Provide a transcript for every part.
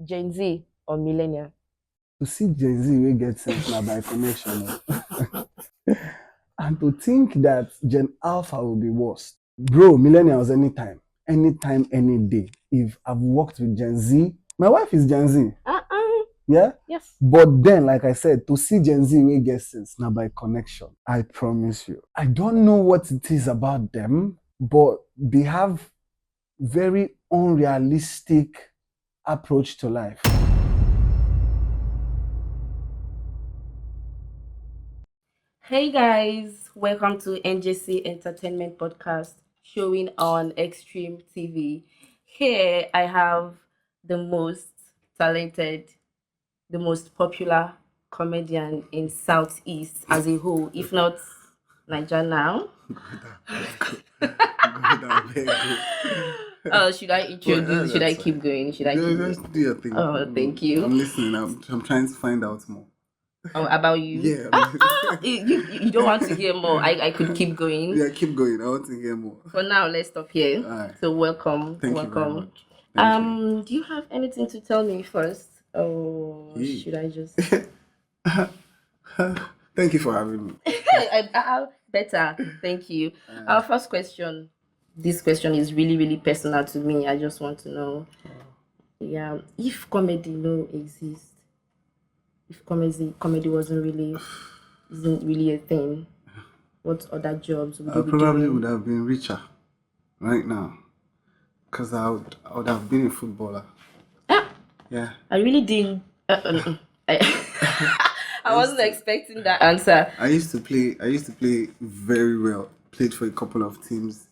Gen Z or millennial? To see Gen Z we get sense now by connection. And to think that Gen Alpha will be worse. Bro, millennials anytime, any day. If I've worked with Gen Z, my wife is Gen Z. Yeah? Yes. But then, like I said, to see Gen Z we get sense now by connection. I promise you. I don't know what it is about them, but they have very unrealistic approach to life. Hey guys, welcome to NJC Entertainment Podcast showing on Extreme TV. Here I have the most talented, the most popular comedian in Southeast as a whole, if not Niger now. Oh, should I introduce? Should I keep going? Should I keep Just going? do your thing. Oh, thank you. I'm listening. I'm trying to find out more. Oh, about you? Yeah. You don't want to hear more. I could keep going. Yeah, keep going. I want to hear more. For now, let's stop here. All right. So welcome, Thank you very welcome. much. Thank you. Do you have anything to tell me first, or Yeah. should I just? Thank you for having me. Better. Thank you. Our first question. This question is really, really personal to me. I just want to know, yeah, if comedy no exists, if comedy isn't really a thing, what other jobs would I you be probably doing? would have been richer right now because I would have been a footballer. Ah, Yeah. I really didn't. I, I wasn't expecting that answer. I used to play very well. Played for a couple of teams,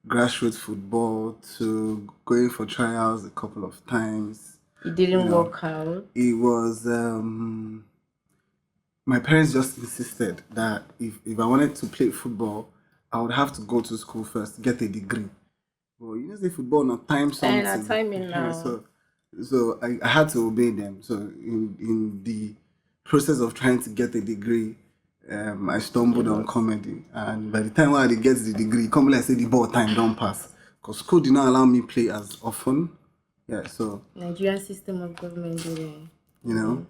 grassroots football to going for trials a couple of times. It didn't work out. It was my parents just insisted that if I wanted to play football, I would have to go to school first, get a degree. Well, you know, say football not time something. And a timing now. So I had to obey them. So in the process of trying to get a degree, I stumbled on comedy. And by the time I get the degree, come like say the ball time don't pass. Because school did not allow me play as often. Yeah, so Nigerian system of government, you know,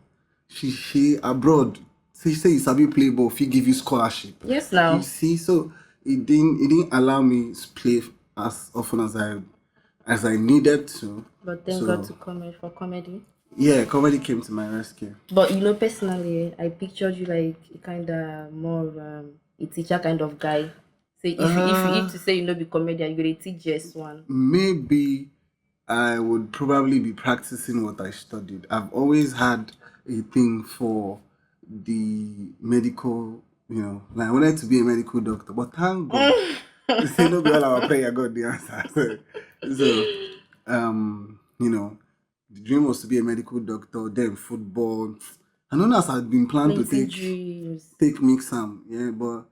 she abroad. Say you sabi play ball, if he give you scholarship. Yes, now. You see, so it didn't allow me to play as often as I needed to. But then got to come for comedy. Yeah, comedy came to my rescue. But personally, I pictured you like a kind of more of a teacher kind of guy. So if to say be comedian, you're gonna teach just one. Maybe I would probably be practicing what I studied. I've always had a thing for the medical, like I wanted to be a medical doctor, but thank God. They say no be all our prayer got the answer. So, the dream was to be a medical doctor, then football. And known as I'd been planned to take mixam, yeah, but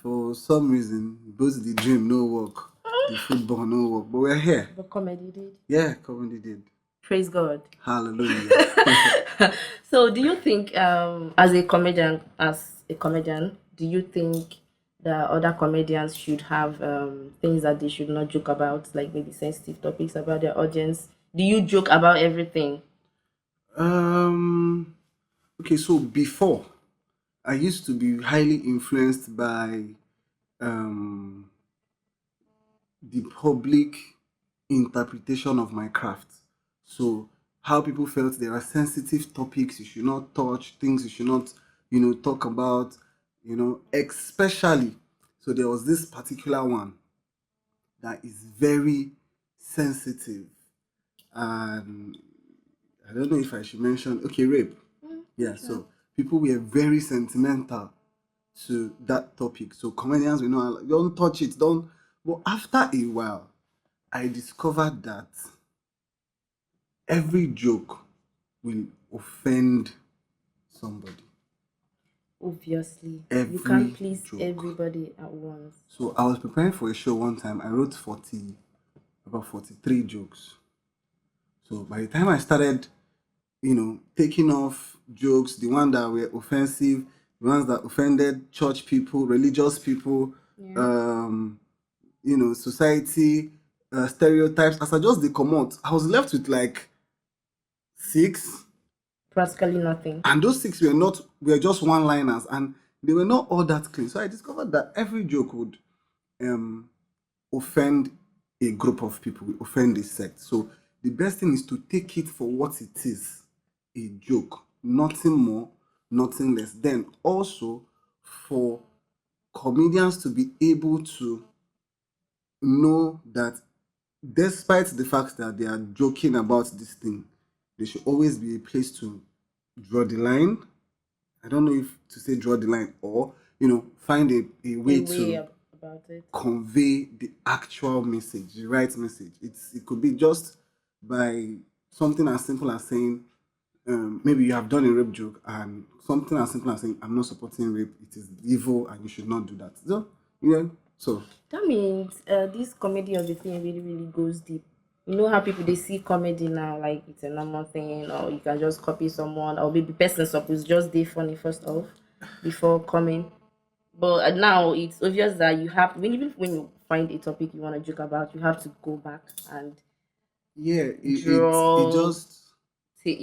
for some reason, both the dream no work, the football no work, but we're here. But comedy did. Yeah, comedy did. Praise God. Hallelujah. So, do you think, as a comedian, do you think that other comedians should have things that they should not joke about, like maybe sensitive topics about their audience? Do you joke about everything? Okay, so before I used to be highly influenced by the public interpretation of my craft. So how people felt there are sensitive topics you should not touch, things you should not, talk about, especially. So there was this particular one that is very sensitive. And I don't know if I should mention, okay, rape. Yeah, sure. So people were very sentimental to that topic. So comedians, don't touch it, don't. But after a while, I discovered that every joke will offend somebody. Obviously, you can't please everybody at once. So I was preparing for a show one time. I wrote about 43 jokes. So by the time I started, taking off jokes, the ones that were offensive, the ones that offended church people, religious people, society, stereotypes, as I just come out, I was left with like 6, Practically nothing. and those 6 were just one-liners, and they were not all that clean. So I discovered that every joke would um offend a group of people, offend a sect. So the best thing is to take it for what it is, a joke, nothing more, nothing less. Then also for comedians to be able to know that despite the fact that they are joking about this thing, there should always be a place to draw the line. I don't know if to say draw the line, or find a A way way to about it. convey the actual message, the right message. It could be just by something as simple as saying, maybe you have done a rape joke, and something as simple as saying, "I'm not supporting rape. It is evil, and you should not do that." So so That means this comedy of the thing really, really goes deep. You know how people they see comedy now, like it's a normal thing, or you can just copy someone, or maybe person suppose just they funny first off before coming. But now it's obvious that you have even when you find a topic you want to joke about, you have to go back and yeah, it draw, just say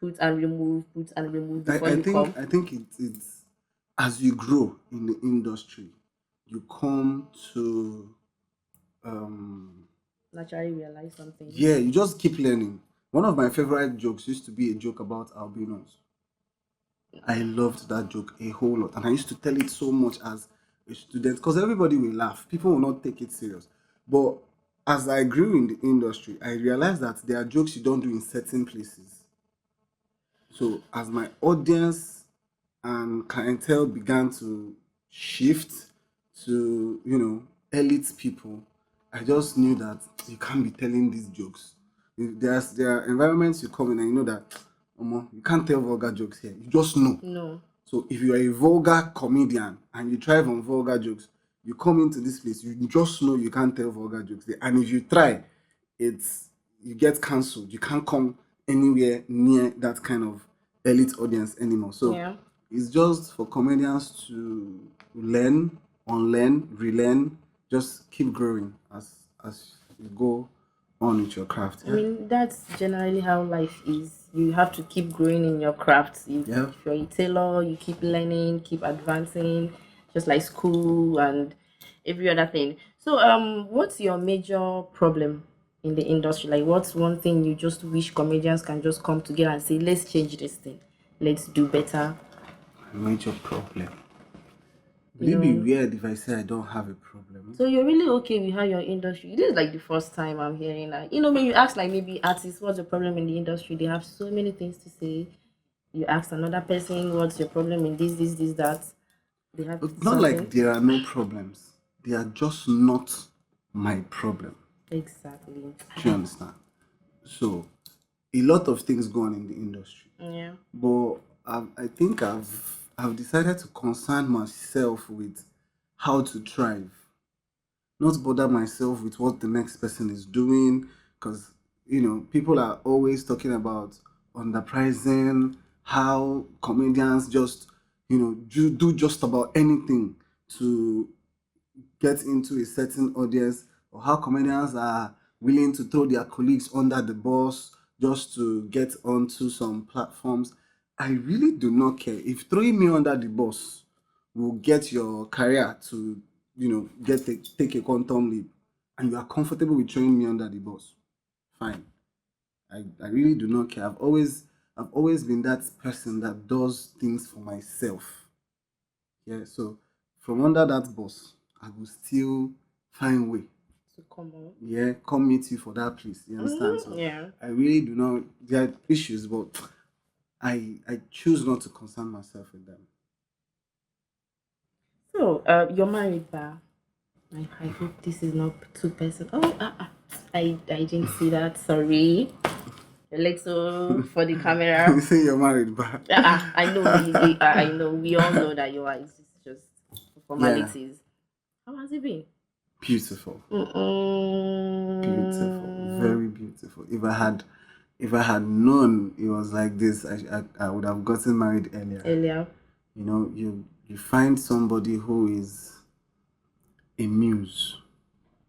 put and remove before I you come. think it's as you grow in the industry, you come to Naturally realize something. yeah, you just keep learning. One of my favorite jokes used to be a joke about albinos. I loved that joke a whole lot, and I used to tell it so much as a student because everybody will laugh. People will not take it serious. But as I grew in the industry, I realized that there are jokes you don't do in certain places. So as my audience and clientele began to shift to elite people, I just knew that you can't be telling these jokes. There are environments you come in and you know that you can't tell vulgar jokes here. You just know. No. So if you are a vulgar comedian and you thrive on vulgar jokes, you come into this place, you just know you can't tell vulgar jokes there. And if you try, it's you get cancelled. You can't come anywhere near that kind of elite audience anymore. So Yeah. it's just for comedians to learn, unlearn, relearn, just keep growing as you go on with your craft. I Yeah. mean, that's generally how life is. You have to keep growing in your craft. Yeah. If you're a tailor, you keep learning, keep advancing, just like school and every other thing. So, what's your major problem in the industry? Like, what's one thing you just wish comedians can just come together and say, let's change this thing, let's do better? Major problem. Would You it be know, weird if I say I don't have a problem? so you're really okay with how your industry. This is like the first time I'm hearing that. When you ask like maybe artists, what's the problem in the industry? They have so many things to say. You ask another person, what's your problem in this, that. They have It's not like something. there are no problems. They are just not my problem. Exactly. Do you understand? So, a lot of things go on in the industry. Yeah. But I think I've decided to concern myself with how to thrive, not bother myself with what the next person is doing, because people are always talking about underpricing, how comedians just do just about anything to get into a certain audience, or how comedians are willing to throw their colleagues under the bus just to get onto some platforms. I really do not care if throwing me under the bus will get your career to take a quantum leap, and you are comfortable with throwing me under the bus. Fine. I really do not care. I've always been that person that does things for myself. Yeah, so from under that bus, I will still find way. To come on. Yeah, come meet you for that place. You understand? So Yeah. I really do not. There are issues, but I choose not to concern myself with them. So, you're married, ba? I hope this is not two person. Oh, I didn't see that. Sorry. A little for the You camera. say you're married, but I know I know we all know that you are. It's just yeah, formalities. How has it been? beautiful, beautiful, Mm-mm. very beautiful. If I had known it was like this, I would have gotten married earlier. Earlier. You find somebody who is a muse,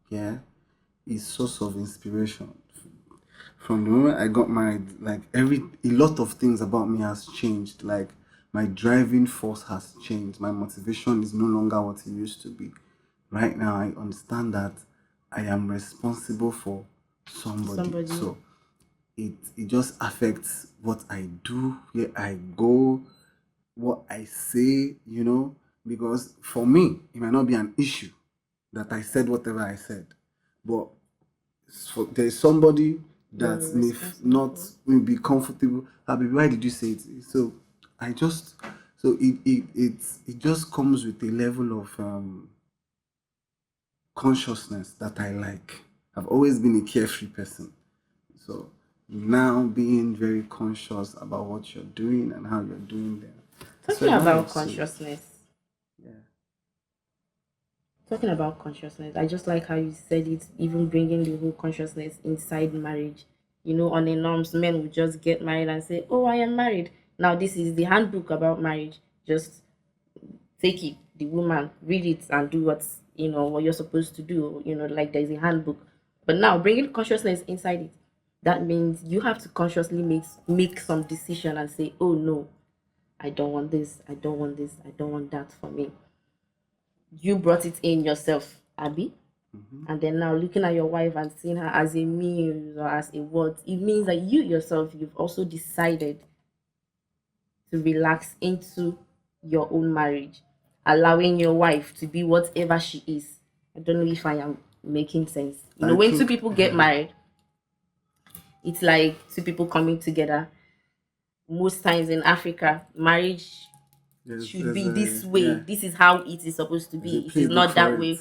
yeah, a source of inspiration from the moment I got married, like a lot of things about me has changed. Like my driving force has changed. My motivation is no longer what it used to be. Right now, I understand that I am responsible for somebody. Somebody. So it just affects what I do, where I go, what I say, because for me, it might not be an issue that I said whatever I said, but there's somebody You're that responsible not for. may be comfortable. Abi, why did you say it? So I just so it just comes with a level of consciousness that I like. I've always been a carefree person. So now being very conscious about what you're doing and how you're doing them. It's Talking for about marriage. So consciousness. yeah. Talking about consciousness, I just like how you said it, even bringing the whole consciousness inside marriage. On a norms, men would just get married and say, "Oh, I am married." Now, this is the handbook about marriage. Just take it, the woman, read it, and do what you're supposed to do. Like there's a handbook. But now, bringing consciousness inside it, that means you have to consciously make some decision and say, "Oh no, I don't want this. I don't want this. I don't want that for me." You brought it in yourself, Abby. Mm-hmm. And then now looking at your wife and seeing her as a muse or as a what, it means that you yourself, you've also decided to relax into your own marriage, allowing your wife to be whatever she is. I don't know if I am making sense. I When two think people get married, it's like two people coming together. Most times in Africa, marriage should be this way. yeah, This is how it is supposed to there's a be. It is playbook not for that it. way.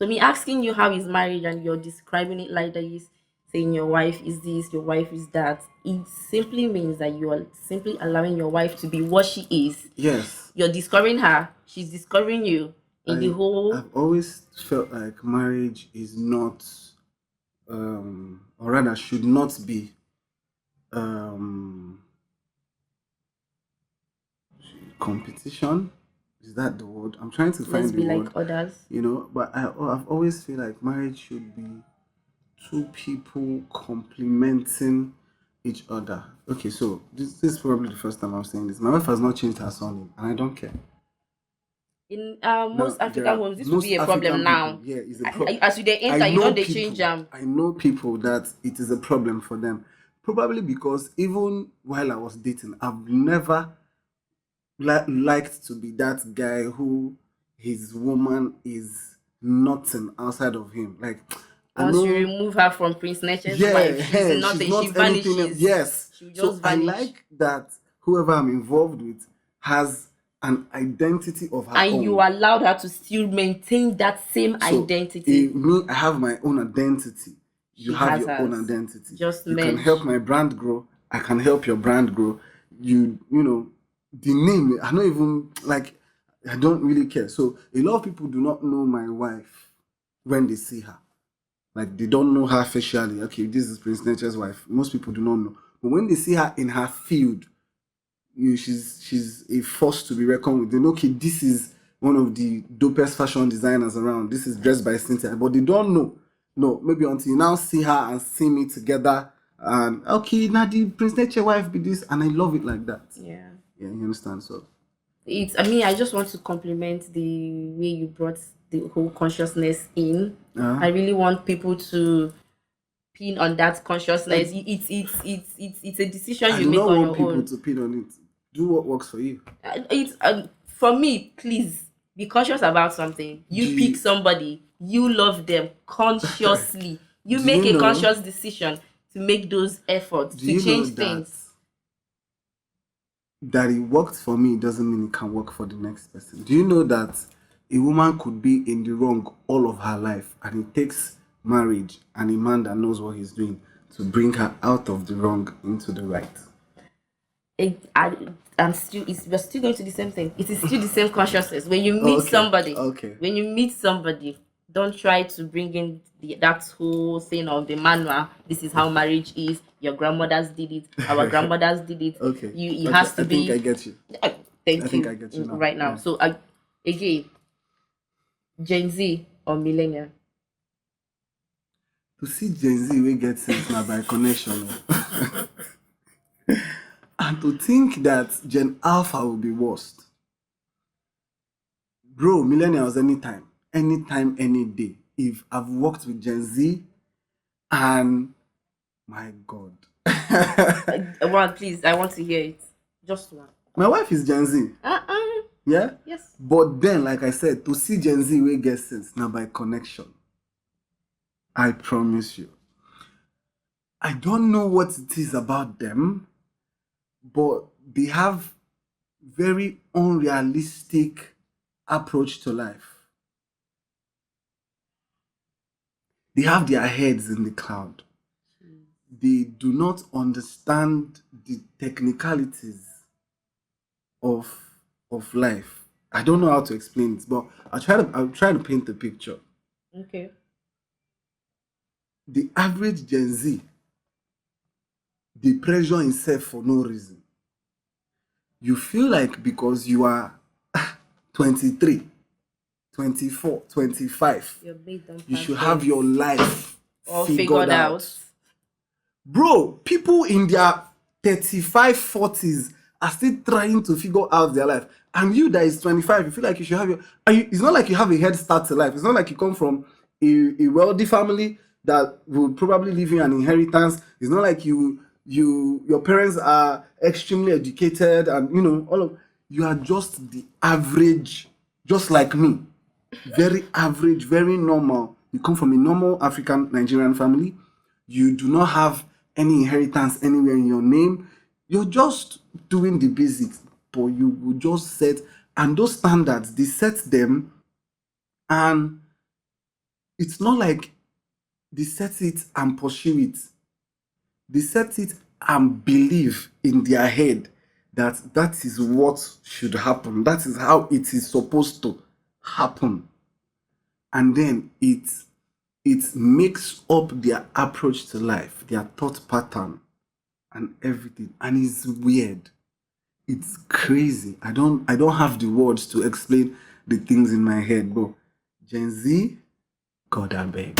So me asking you how is marriage and you're describing it like that, you saying your wife is this, your wife is that. It simply means that you are simply allowing your wife to be what she is. Yes. You're discovering her, she's discovering you in the whole. I've always felt like marriage is not or rather should not be um competition. Is that the word? I'm trying to Let's find the be like word, others. but I've always feel like marriage should be two people complementing each other. Okay, so this is probably the first time I'm saying this. My wife has not changed her surname, and I don't care. In Now most there African are homes, this would be most a problem African people. now. Yeah, is a problem. As you they I enter, know they change people. them. I know people that it is a problem for them. Probably because even while I was dating, I've never liked to be that guy who his woman is nothing outside of him. Like I Once you know, remove her from Prince Neche's yeah, wife, she's she's nothing. She not anything else. vanishes. Yes. She will So just I vanish. like that whoever I'm involved with has an identity of her And you own. allowed her to still maintain that same So identity. me, I have my own identity. You She have has your own hers. identity. Just You can help merge. my brand grow. I can help your brand grow. You know, the name. I don't even like. I don't really care. So a lot of people do not know my wife when they see her. Like they don't know her facially. Okay, this is Prince Nature's wife. Most people do not know. But when they see her in her field, she's a force to be reckoned with. They know, okay, this is one of the dopest fashion designers around. This is dressed by Cynthia, but they don't know. No, maybe until you now see her and see me together, and okay, now the Prince Nature wife be this, and I love it like that. Yeah. Yeah, you understand? So I just want to compliment the way you brought the whole consciousness in. uh, I really want people to pin on that I, consciousness. It's a decision I you do make not on want your people own. to pin on it. Do what works for you. It's For me, please be conscious about something. Do You pick you somebody, you love them consciously. You do make you a know? conscious decision to make those efforts Do to you know change that things. it worked for me doesn't mean it can work for the next person. Do you know that a woman could be in the wrong all of her life, and it takes marriage and a man that knows what he's doing to bring her out of the wrong into the right? it, I, we're still going to the same thing. It is still the same consciousness. Oh, okay, okay. When you meet somebody, don't try to bring in that whole thing of the manual. This is how marriage is. Your grandmothers did it. Our grandmothers did it. Okay, It okay. has to I think I be. get you. uh, I Thank think I you. get you now. Right now. Yeah. So again, Gen Z or millennial. To see Gen Z we get sense now by connection. And to think that Gen Alpha will be worst. Bro, millennials anytime, any day. If I've worked with Gen Z and my God. One, please. I want to hear it. Just one. My wife is Gen Z. Yeah? Yes. But then, like I said, to see Gen Z we get sense now by connection. I promise you. I don't know what it is about them, but they have very unrealistic approach to life. They have their heads in the cloud. They do not understand the technicalities of of life. I don't know how to explain it, but I'll try to paint the picture. Okay. The average Gen Z, they pressure himself for no reason. You feel like because you are 23, 24, 25, Your bait don't you pass should have sense. your life All figured out. Bro, people in their 35, 40s are still trying to figure out their life. And you that is 25, you feel like you should have your. It's not like you have a head start to life. It's not like you come from a wealthy family that will probably leave you an inheritance. It's not like your parents are extremely educated and all of you are just the average, just like me. Very average, very normal. You come from a normal African Nigerian family. You do not have any inheritance anywhere in your name. You're just doing the basics, but you will just set, and those standards, they set them, and it's not like they set it and pursue it. They set it and believe in their head that that is what should happen. That is how it is supposed to happen. And then it makes up their approach to life, their thought pattern, and everything. And it's weird. It's crazy. I don't have the words to explain the things in my head, but Gen Z, God I beg.